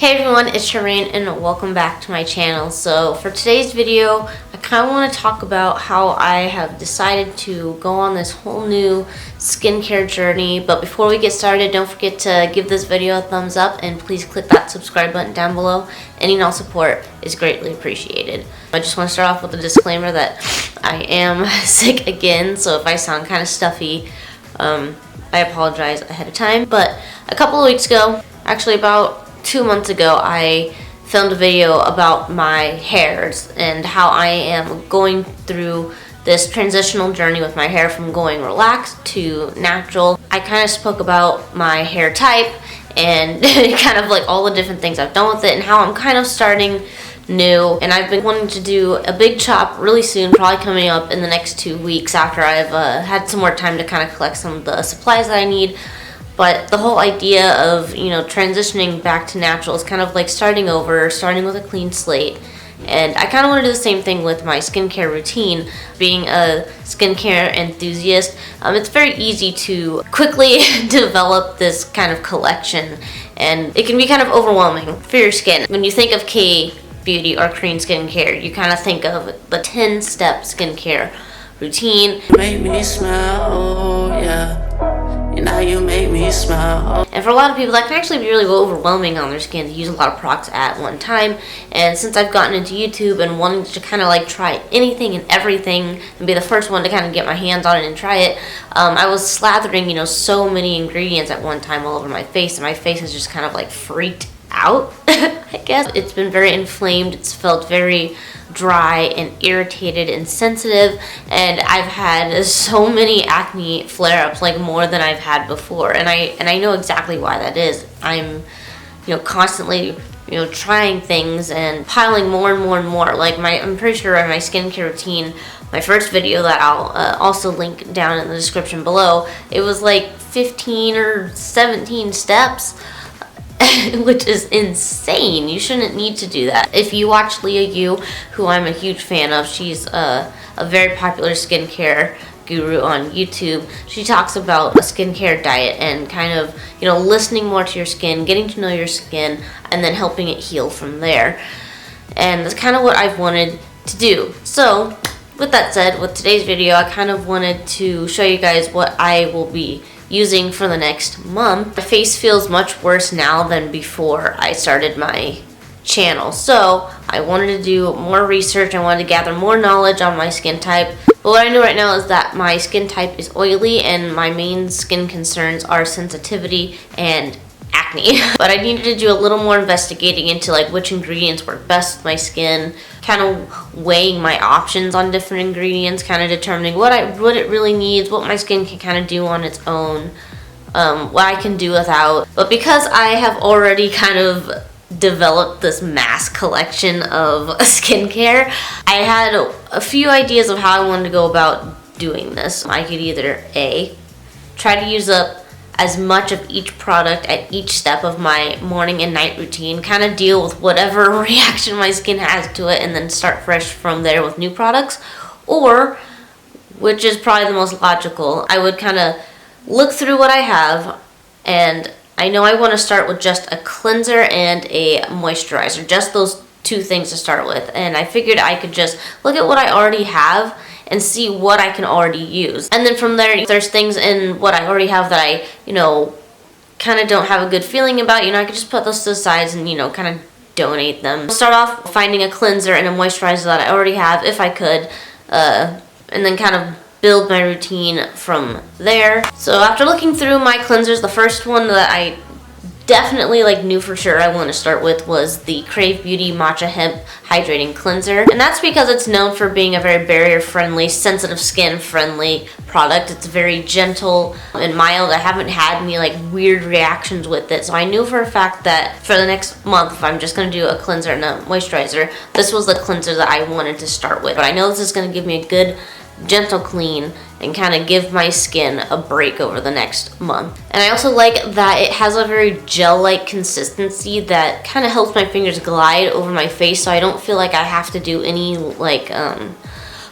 Hey everyone, it's Shireen and welcome back to my channel. So for today's video, I kind of want to talk about how I have decided to go on this whole new skincare journey. But before we get started, don't forget to give this video a thumbs up and please click that subscribe button down below. Any and all support is greatly appreciated. I just want to start off with a disclaimer that I am sick again, so if I sound kind of stuffy, I apologize ahead of time. But a couple of weeks ago, actually about 2 months ago, I filmed a video about my hairs and how I am going through this transitional journey with my hair from going relaxed to natural. I kind of spoke about my hair type and kind of like all the different things I've done with it and how I'm kind of starting new. And I've been wanting to do a big chop really soon, probably coming up in the next 2 weeks after I've had some more time to kind of collect some of the supplies that I need. But the whole idea of, transitioning back to natural is kind of like starting over, starting with a clean slate. And I kind of want to do the same thing with my skincare routine. Being a skincare enthusiast, it's very easy to quickly develop this kind of collection. And it can be kind of overwhelming for your skin. When you think of K-beauty or Korean skincare, you kind of think of the 10-step skincare routine. Make me smile, oh yeah. And now you make me smile. And for a lot of people, that can actually be really overwhelming on their skin to use a lot of products at one time. And since I've gotten into YouTube and wanting to kind of like try anything and everything and be the first one to kind of get my hands on it and try it, I was slathering, so many ingredients at one time all over my face, and my face is just kind of like freaked out, I guess. It's been very inflamed. It's felt very dry and irritated and sensitive, and I've had so many acne flare-ups, like more than I've had before, and I know exactly why that is. I'm constantly trying things and piling more and more and more. Like I'm pretty sure in my skincare routine, my first video that I'll also link down in the description below, it was like 15 or 17 steps. Which is insane. You shouldn't need to do that. If you watch Leah Yu, who I'm a huge fan of, she's a very popular skincare guru on YouTube. She talks about a skincare diet and kind of, listening more to your skin, getting to know your skin, and then helping it heal from there. And that's kind of what I've wanted to do. So, with that said, with today's video, I kind of wanted to show you guys what I will be using for the next month. My face feels much worse now than before I started my channel, so I wanted to do more research. I wanted to gather more knowledge on my skin type. But what I know right now is that my skin type is oily and my main skin concerns are sensitivity and acne. But I needed to do a little more investigating into like which ingredients work best with my skin, kind of weighing my options on different ingredients, kind of determining what it really needs, what my skin can kind of do on its own, what I can do without. But because I have already kind of developed this mass collection of skincare, I had a few ideas of how I wanted to go about doing this. I could either A, try to use up as much of each product at each step of my morning and night routine, kind of deal with whatever reaction my skin has to it, and then start fresh from there with new products. Or, which is probably the most logical, I would kind of look through what I have, and I know I want to start with just a cleanser and a moisturizer, just those two things to start with. And I figured I could just look at what I already have and see what I can already use. And then from there, if there's things in what I already have that I, kind of don't have a good feeling about, I could just put those to the sides and, kind of donate them. Start off finding a cleanser and a moisturizer that I already have, if I could, and then kind of build my routine from there. So after looking through my cleansers, the first one that I definitely knew for sure I want to start with was the Crave Beauty Matcha Hemp Hydrating Cleanser. And that's because it's known for being a very barrier-friendly, sensitive skin-friendly product. It's very gentle and mild. I haven't had any weird reactions with it. So I knew for a fact that for the next month, if I'm just going to do a cleanser and a moisturizer, this was the cleanser that I wanted to start with. But I know this is going to give me a good gentle clean and kind of give my skin a break over the next month. And I also like that it has a very gel-like consistency that kind of helps my fingers glide over my face, so I don't feel like I have to do any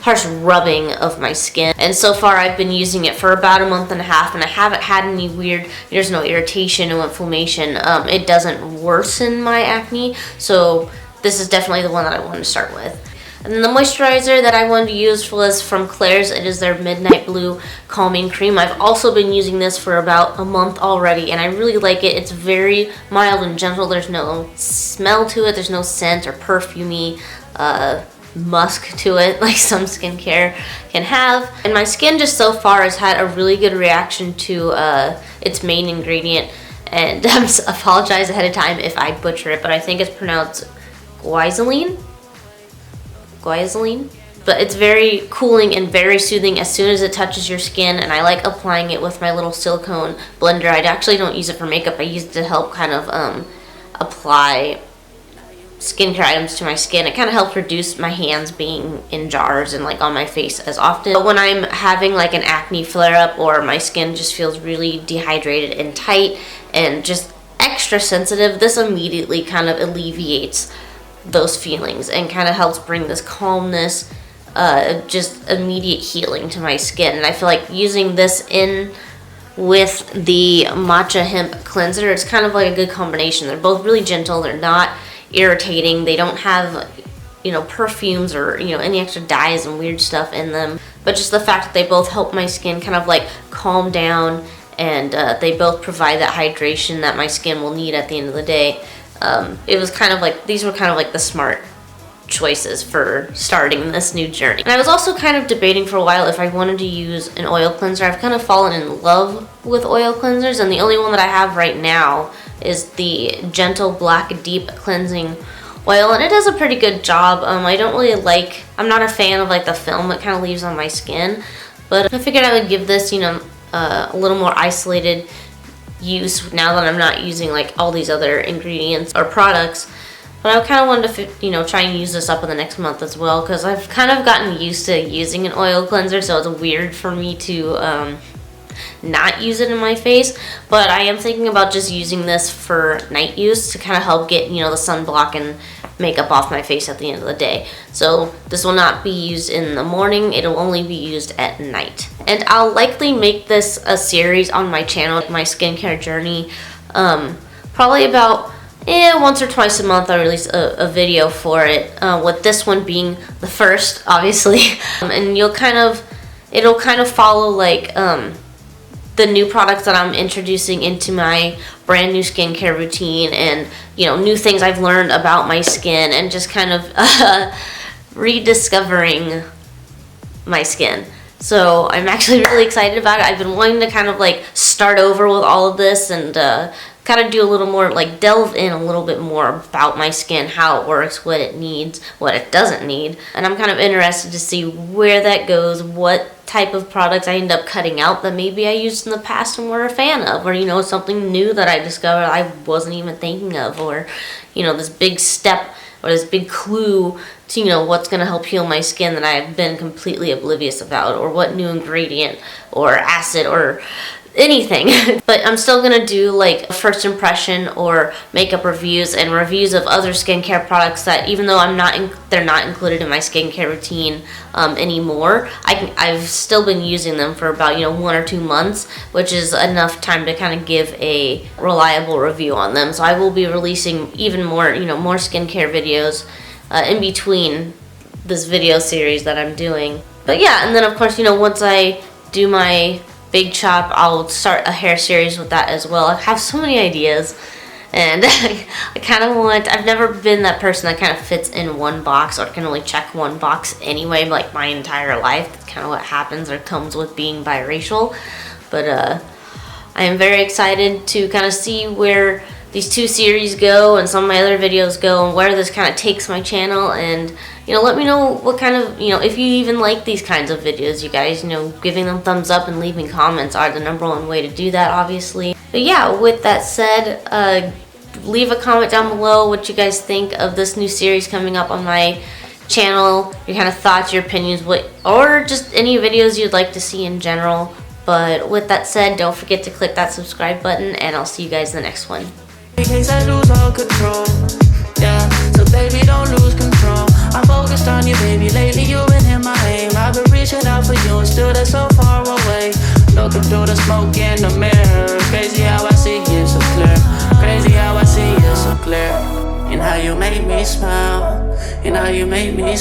harsh rubbing of my skin. And so far I've been using it for about a month and a half, and I haven't had any weird, there's no irritation, no inflammation. It doesn't worsen my acne, so this is definitely the one that I wanted to start with. And then the moisturizer that I wanted to use was from Klairs. It is their Midnight Blue Calming Cream. I've also been using this for about a month already, and I really like it. It's very mild and gentle. There's no smell to it. There's no scent or perfumey musk to it like some skincare can have. And my skin just so far has had a really good reaction to its main ingredient. And I apologize ahead of time if I butcher it, but I think it's pronounced guaiacol. But it's very cooling and very soothing as soon as it touches your skin, and I like applying it with my little silicone blender. I actually don't use it for makeup. I use it to help kind of apply skincare items to my skin. It kind of helps reduce my hands being in jars and like on my face as often. But when I'm having like an acne flare-up or my skin just feels really dehydrated and tight and just extra sensitive, this immediately kind of alleviates those feelings and kind of helps bring this calmness, just immediate healing to my skin. And I feel like using this in with the Matcha Hemp cleanser, it's kind of like a good combination. They're both really gentle, they're not irritating, they don't have, you know, perfumes or, you know, any extra dyes and weird stuff in them, but just the fact that they both help my skin kind of like calm down, and they both provide that hydration that my skin will need at the end of the day. It was kind of like, these were kind of like the smart choices for starting this new journey. And I was also kind of debating for a while if I wanted to use an oil cleanser. I've kind of fallen in love with oil cleansers, and the only one that I have right now is the Gentle Black Deep Cleansing Oil, and it does a pretty good job. I don't really like, I'm not a fan of like the film it kind of leaves on my skin, but I figured I would give this, you know, a little more isolated use now that I'm not using like all these other ingredients or products. But I kind of wanted to, you know, try and use this up in the next month as well, because I've kind of gotten used to using an oil cleanser, so it's weird for me to not use it in my face. But I am thinking about just using this for night use to kind of help get, you know, the sunblock and makeup off my face at the end of the day. So this will not be used in the morning, it'll only be used at night. And I'll likely make this a series on my channel, my skincare journey. Probably about once or twice a month I'll release a video for it, with this one being the first, obviously. And it'll kind of follow like the new products that I'm introducing into my brand new skincare routine, and, you know, new things I've learned about my skin, and just kind of rediscovering my skin. So I'm actually really excited about it. I've been wanting to kind of like start over with all of this and kind of do a little more, like delve in a little bit more about my skin, how it works, what it needs, what it doesn't need. And I'm kind of interested to see where that goes, what type of products I end up cutting out that maybe I used in the past and were a fan of, or, you know, something new that I discovered I wasn't even thinking of, or, you know, this big step or this big clue to, you know, what's going to help heal my skin that I've been completely oblivious about, or what new ingredient or acid or anything. But I'm still gonna do like a first impression or makeup reviews and reviews of other skincare products that, even though they're not included in my skincare routine anymore, I've still been using them for about, you know, 1 or 2 months, which is enough time to kind of give a reliable review on them. So I will be releasing even more, you know, more skincare videos in between this video series that I'm doing. But yeah, and then of course, you know, once I do my big chop, I'll start a hair series with that as well. I have so many ideas, and I kind of I've never been that person that kind of fits in one box or can only check one box anyway, like my entire life. That's kind of what happens or comes with being biracial. But I am very excited to kind of see where these 2 series go and some of my other videos go, and where this kind of takes my channel. And, you know, let me know what kind of, you know, if you even like these kinds of videos, you guys. You know, giving them thumbs up and leaving comments are the #1 way to do that, obviously. But yeah, with that said, leave a comment down below what you guys think of this new series coming up on my channel, your kind of thoughts, your opinions, or just any videos you'd like to see in general. But with that said, don't forget to click that subscribe button, and I'll see you guys in the next one. In case I lose all control, yeah. So baby, don't lose control. I'm focused on you, baby. Lately you've been in my aim. through the smoke in the mirror. Crazy how I see it so clear. Crazy how I see it so clear. And how you make me smile. And how you make me